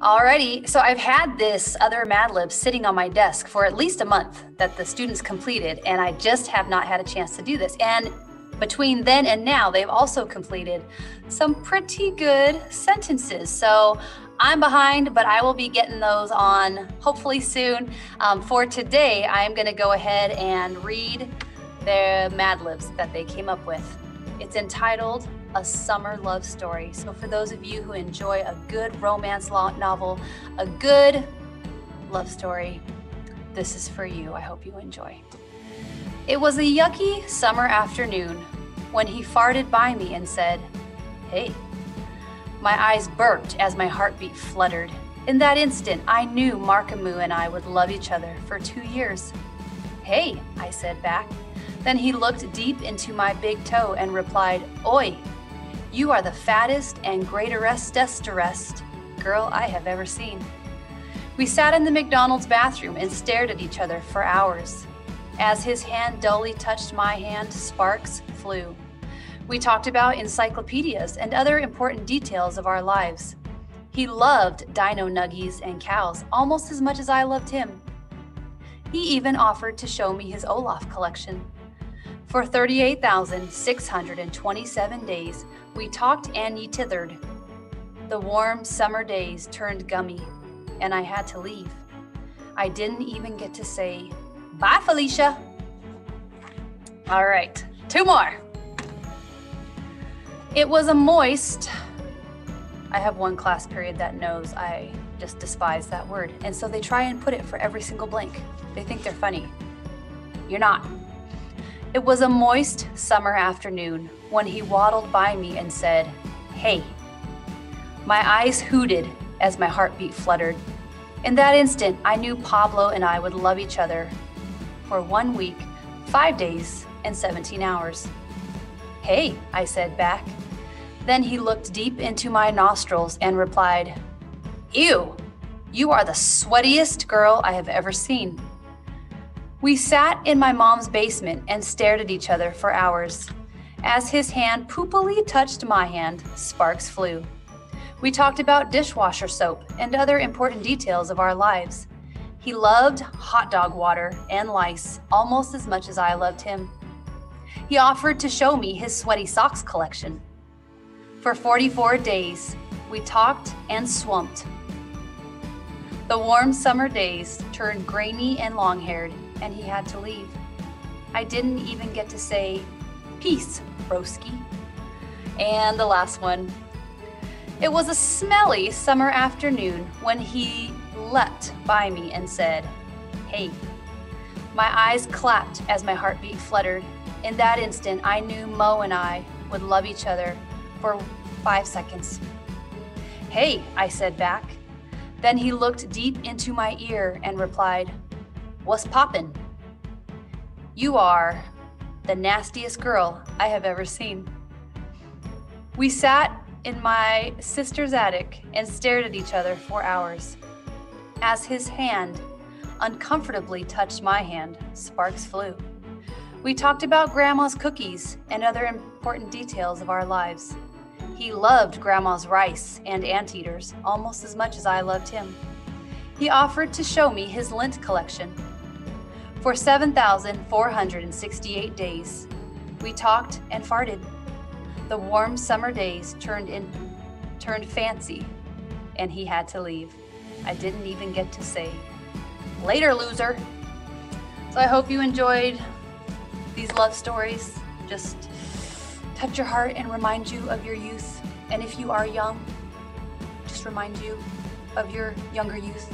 Alrighty, so I've had this other Mad Lib sitting on my desk for at least a month that the students completed, and I just have not had a chance to do this. And between then and now, they've also completed some pretty good sentences. So I'm behind, but I will be getting those on hopefully soon. For today, I'm gonna go ahead and read the Mad Libs that they came up with. It's entitled A Summer Love Story. So for those of you who enjoy a good romance novel, a good love story, this is for you. I hope you enjoy. It was a yucky summer afternoon when he farted by me and said, "Hey." My eyes burped as my heartbeat fluttered. In that instant, I knew Markamu and I would love each other for 2 years. "Hey," I said back. Then he looked deep into my big toe and replied, "Oi, you are the fattest and greatest girl I have ever seen." We sat in the McDonald's bathroom and stared at each other for hours. As his hand dully touched my hand, sparks flew. We talked about encyclopedias and other important details of our lives. He loved dino nuggies and cows almost as much as I loved him. He even offered to show me his Olaf collection. For 38,627 days, we talked and ye-tithered. The warm summer days turned gummy, and I had to leave. I didn't even get to say, "Bye, Felicia." All right, 2 more. It was a moist, I have one class period that knows I just despise that word, and so they try and put it for every single blank. They think they're funny. You're not. It was a moist summer afternoon when he waddled by me and said, "Hey." My eyes hooted as my heartbeat fluttered. In that instant, I knew Pablo and I would love each other for 1 week, 5 days, and 17 hours. "Hey," I said back. Then he looked deep into my nostrils and replied, "Ew, you are the sweatiest girl I have ever seen." We sat in my mom's basement and stared at each other for hours. As his hand poopily touched my hand, sparks flew. We talked about dishwasher soap and other important details of our lives. He loved hot dog water and lice almost as much as I loved him. He offered to show me his sweaty socks collection. For 44 days, we talked and swamped. The warm summer days turned grainy and long-haired, and he had to leave. I didn't even get to say, "Peace, broski." And the last one. It was a smelly summer afternoon when he leapt by me and said, "Hey." My eyes clapped as my heartbeat fluttered. In that instant, I knew Mo and I would love each other for 5 seconds. "Hey," I said back. Then he looked deep into my ear and replied, "What's poppin'? You are the nastiest girl I have ever seen." We sat in my sister's attic and stared at each other for hours. As his hand uncomfortably touched my hand, sparks flew. We talked about Grandma's cookies and other important details of our lives. He loved Grandma's rice and anteaters almost as much as I loved him. He offered to show me his lint collection. For 7,468 days, we talked and farted. The warm summer days turned fancy, and he had to leave. I didn't even get to say, "Later, loser." So I hope you enjoyed these love stories. Just touch your heart and remind you of your youth. And if you are young, just remind you of your younger youth.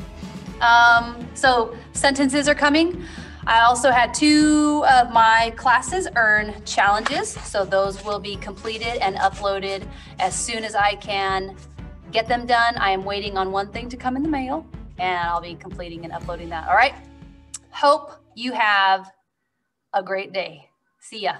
So sentences are coming. I also had 2 of my classes earn challenges. So those will be completed and uploaded as soon as I can get them done. I am waiting on one thing to come in the mail, and I'll be completing and uploading that. All right. Hope you have a great day. See ya.